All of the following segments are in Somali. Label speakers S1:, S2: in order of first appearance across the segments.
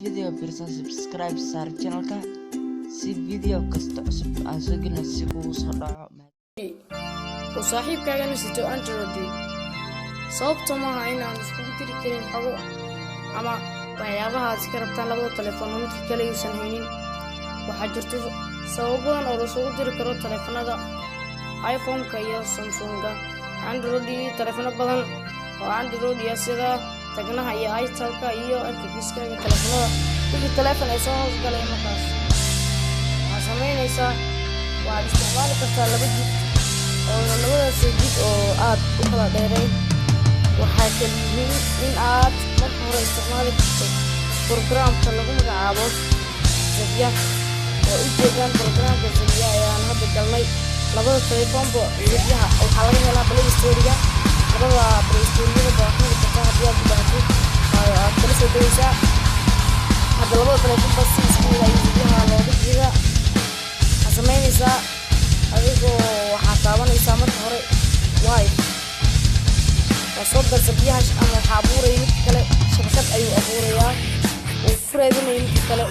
S1: Video fiirsan subscribe saar channelka si video kasta cusub aan soo gelino si kugu soo dhaco
S2: وصاحبكاga sito Android sababtoo ma aha inaan isku diri karin xogo ama waxyaabaha aad ka rabtaan labada telefoon mid kale aysan haynin waxa jirta sabab badan oo loo diri karo telefoonada iPhone-ka iyo Samsung-ga Android telefoon badan oo Android sida tagnaha iyo iTalk-ka iyo application-ka telefoonada wixii telefoon ay soo galay markaas waxa sameynaysa waa isticmaali kartaa laba jid oo labadaas jid oo aad u kala dheeray waxa kaliya in aad marka hore isticmaali karto programka lagu magacaabo Zapier oo u jeedaan programka Zapier ayaan hadda galnay labada telefoonba Zapier waxa laga helaa Play Store-ga labada Play Store-ga baahan kartaa haddii aad u baahato aad kala soo degaysaa hadda labada telefoonba si isku mid ah Zapier loogu jira sameynaysaa adigoo waxa taabanaysaa marka hore soo Zapier ama waxa abuuray mid kale shabakad ayuu abuurayaa oo fureedinay mid kale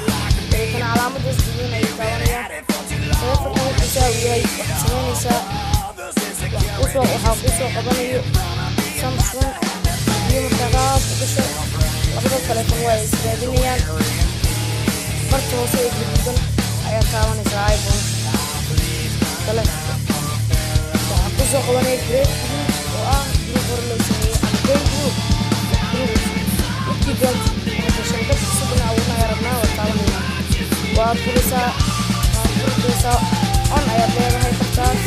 S2: kana calaamada sidoo ay taabanayaan telefoonka wuxuu yahay waxa sameynaysaa waxa ku soo qabanayo Samsung iyo markaas kusoo labada telefoon way isleedinayaan marka hoose ay gudban ayaa taabanaysaa iPhone kale waxa ku soo qabanay great oo ah group hore loo sameeyay ama great group kidan shirkad sidoo awna yarabnaa oo taabanayna waa furisa on ayaa leedahay kartaas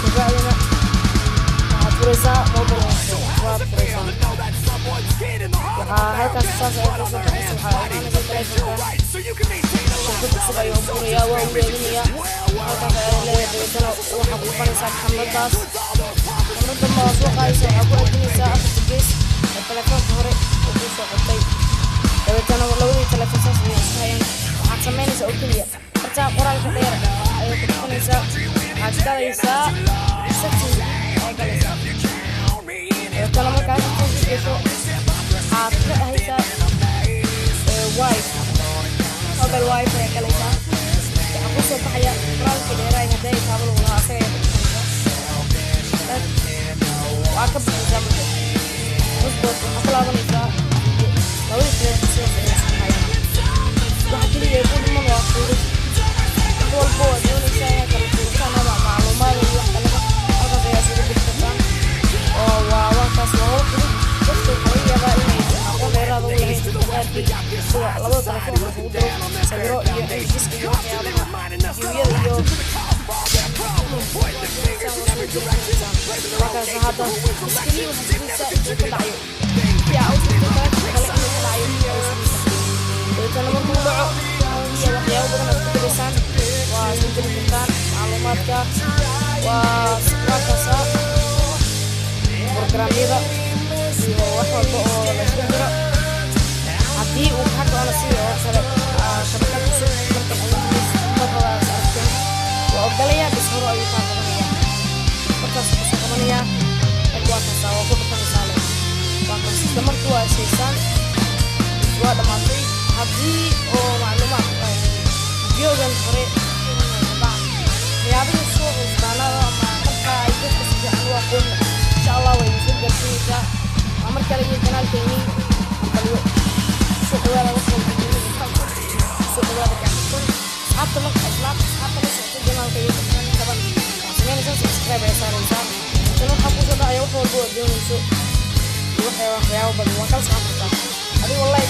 S2: gabaadina waxa furisa mobile waa furisa waxa halkaas saas ay ku soo baxaysaa waxa ay abuuraya waa u leeyahay halkaas ay leedahay waxa ku qoraysaa kamadaas kamada ma soo qaadaysa waxa ku ajinaysaa afar gees telefoonka hore oo ku soo qotay dabeetana labadii telefoon saas ay ishaayeen waxa sameynaysaa oo kaliya marka qoraalka dheer ay ku qoraysaa waxa galaysaa setting ay galaysaa kala markaas ku jirto waxa ka ahaysaa mobile wifi ay galaysaa waxa ku soo baxaya qoraalka dheer ay haday taabado lahaa asay waa ka baxaysaa waxa ku laabanaysaa labadii telefoon soo baxaysaa waxa kaliya ku dhiman waa furis walbo waa doonaysaa inaad kala furtaan ama macluumaad iyo wax kale halkaas ayaa soo dhigtaan oo waa waxaas loo furo dadka waxay yaabaa inay aqoon dheeraad u leeyihiin sida labada telefoon lagu diro sawiro iyo injiska iyo waxyaabaha jiwyada iyo markaas hadda iskaliya waxa ka dhacayo yaa u kala dhacayo dadana markuu dhaco iyo waxyaabo badan oo ku diraysan waa soo diri kartaan macluumaadka waa markaas programyada iyo wax walba oo la isku diro haddii uu ka hadlo si oo kale shabakad cusub markan ay markaas arkeen waa ogolaya bis hore ayuu ka qabanaya markaas ku soo qabanaya waa ka soo ku dhaqanaysaa waa ka sida markuu ay sheeysaan waa dhamaatay haddii oo macluumaad videogan hore waxyaabaha soo cusbaanada ama marka ay dadka si fiican u aqoon insha Allah way soo gaarsiinaysaa ama kale iyo kanaalkeeni kaliyo soo dhawaada waxaan soo dhawaada حتى لو أطلعت حتى لو سأكون جمال كي طبعا عشان أنا سبسكرايب يا صار إنسان عشان أحب وصل رأي وحول بودي ونسوق يروح يروح يا وبدو وكل صعب هذه والله